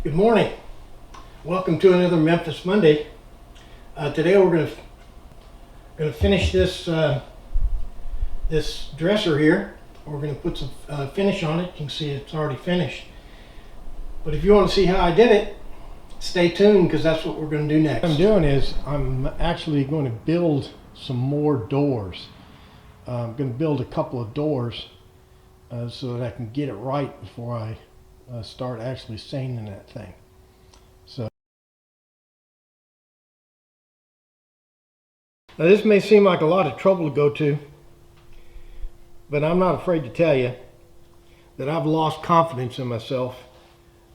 Good morning. Welcome to another Memphis Monday. Today we're going to finish this this dresser here. We're going to put some finish on it. You can see it's already finished. But if you want to see how I did it, stay tuned because that's what we're going to do next. What I'm doing is I'm actually going to build some more doors. I'm going to build a couple of doors so that I can get it right before I start actually staining that thing. So now this may seem like a lot of trouble to go to, but I'm not afraid to tell you that I've lost confidence in myself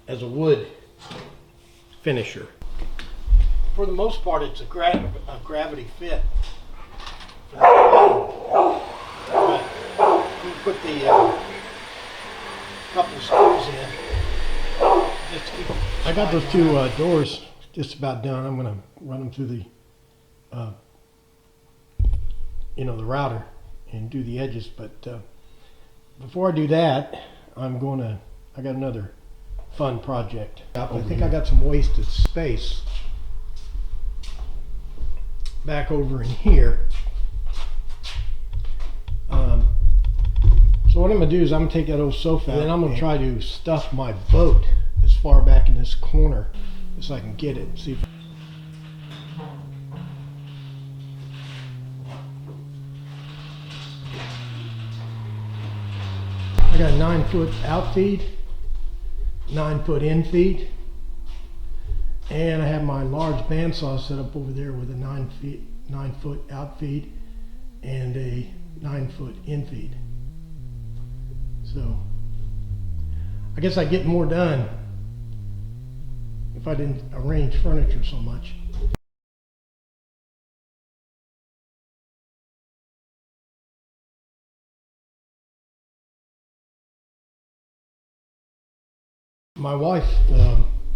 as a wood finisher. For the most part, it's a gravity fit. You put the couple of screws in. Just to keep I got those two doors just about done. I'm going to run them through the, the router and do the edges. But before I do that, I got another fun project. I think I got some wasted space back over in here. So what I'm going to do is I'm going to take that old sofa and then I'm going to try to stuff my boat as far back in this corner as I can get it. See if I got a 9-foot outfeed, 9-foot infeed, and I have my large bandsaw set up over there with a 9-foot outfeed and a 9-foot infeed. So I guess I'd get more done if I didn't arrange furniture so much. My wife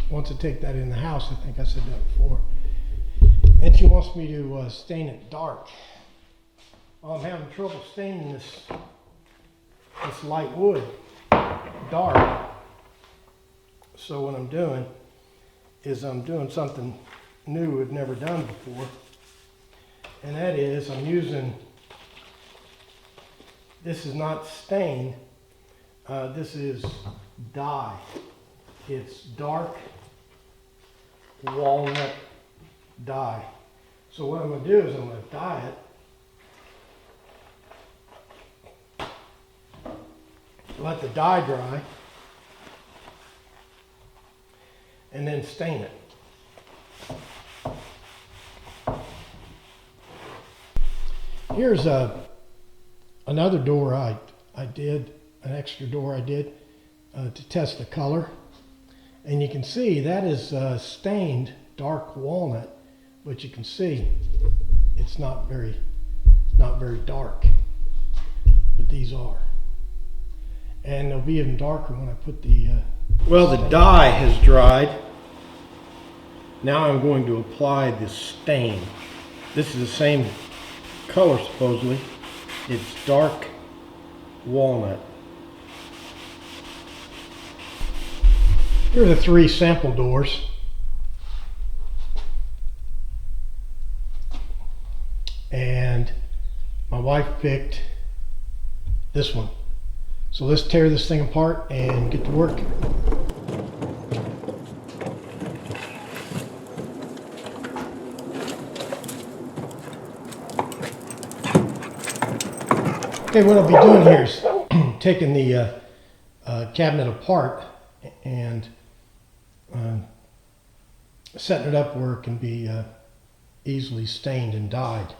wants to take that in the house. I think I said that before. And she wants me to stain it dark. Well, I'm having trouble staining this light wood dark. So what I'm doing is I'm doing something new we've never done before. And that is I'm using, this is not stain, this is dye. It's dark walnut dye. So what I'm going to do is I'm going to dye it, let the dye dry, and then stain it. Here's another door I did, an extra door I did to test the color. And you can see that is stained dark walnut, but you can see it's not very dark, but these are. And they'll be even darker when I put the... Well, the dye has dried. Now I'm going to apply the stain. This is the same color supposedly. It's dark walnut. Here are the 3 sample doors. And my wife picked this one. So let's tear this thing apart and get to work. Okay, what I'll be doing here is taking the cabinet apart and setting it up where it can be easily stained and dyed.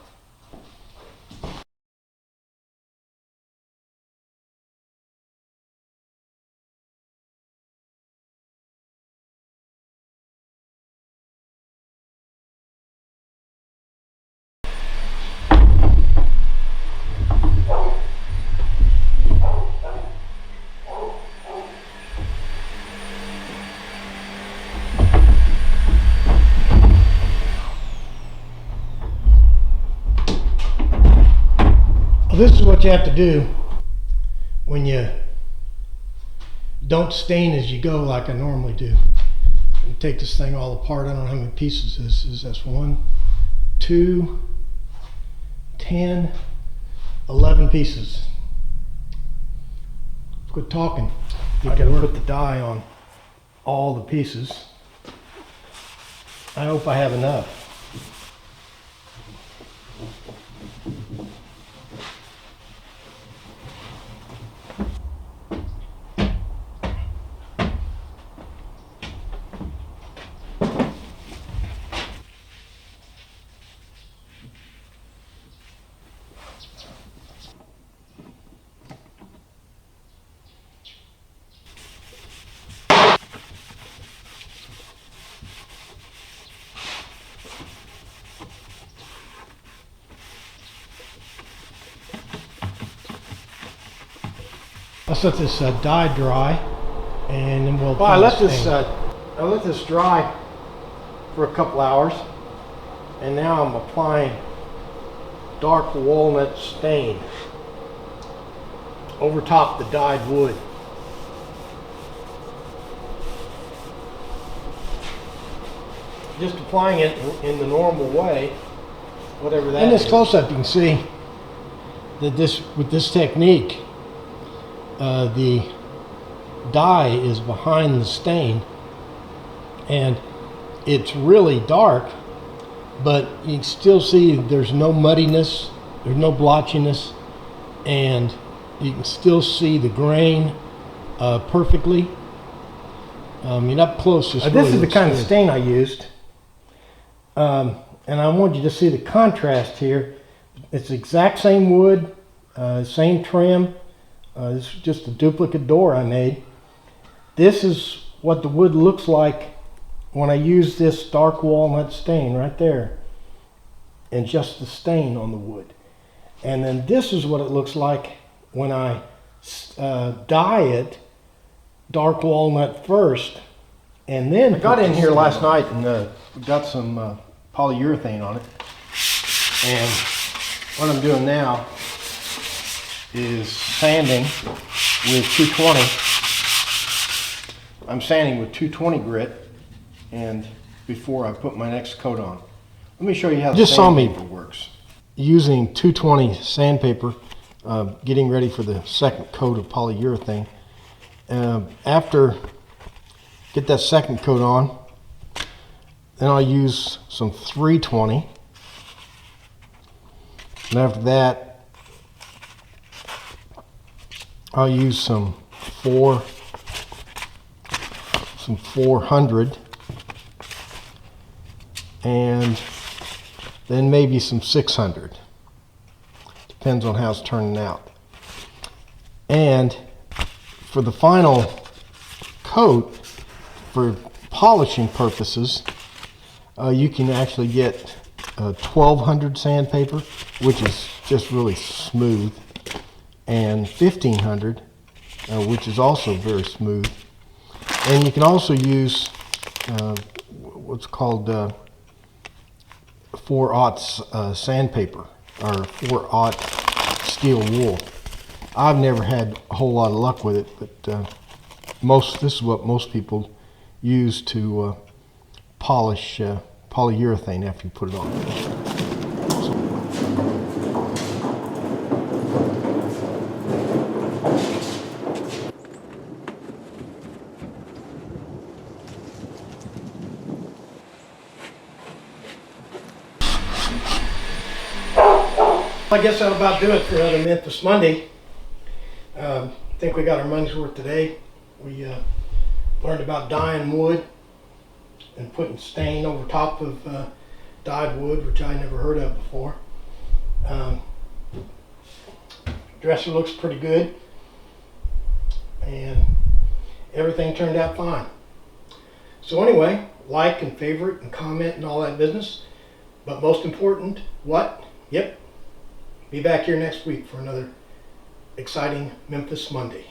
Well, this is what you have to do when you don't stain as you go like I normally do. take this thing all apart. I don't know how many pieces this is. That's 1, 2, 10, 11 pieces. Quit talking. I gotta put the dye on all the pieces. I hope I have enough. Let's let this dye dry, and then we'll. I let this dry for a couple hours, and now I'm applying dark walnut stain over top the dyed wood. Just applying it in the normal way, whatever that is. In this close-up, you can see that with this technique, the dye is behind the stain, and it's really dark, but you can still see there's no muddiness, there's no blotchiness, and you can still see the grain perfectly. Up close, this is the kind of stain I used, and I want you to see the contrast here. It's the exact same wood, same trim. This is just a duplicate door I made. This is what the wood looks like when I use this dark walnut stain right there, and just the stain on the wood. And then this is what it looks like when I dye it dark walnut first, and then I got in here last night and got some polyurethane on it. And what I'm doing now is sanding with 220. I'm sanding with 220 grit, and before I put my next coat on. Let me show you how the sandpaper works. Using 220 sandpaper, getting ready for the second coat of polyurethane. After get that second coat on, then I'll use some 320, and after that I'll use some 400, and then maybe some 600. Depends on how it's turning out. And for the final coat, for polishing purposes, you can actually get 1200 sandpaper, which is just really smooth, and 1500, which is also very smooth. And you can also use what's called 4/0 sandpaper, or 4/0 steel wool. I've never had a whole lot of luck with it, but this is what most people use to polish polyurethane after you put it on. I guess that'll about do it for another Memphis Monday. I think we got our money's worth today. We learned about dyeing wood and putting stain over top of dyed wood, which I never heard of before. Dresser looks pretty good, and everything turned out fine. So anyway, like and favorite and comment and all that business. But most important, what? Yep. Be back here next week for another exciting Memphis Monday.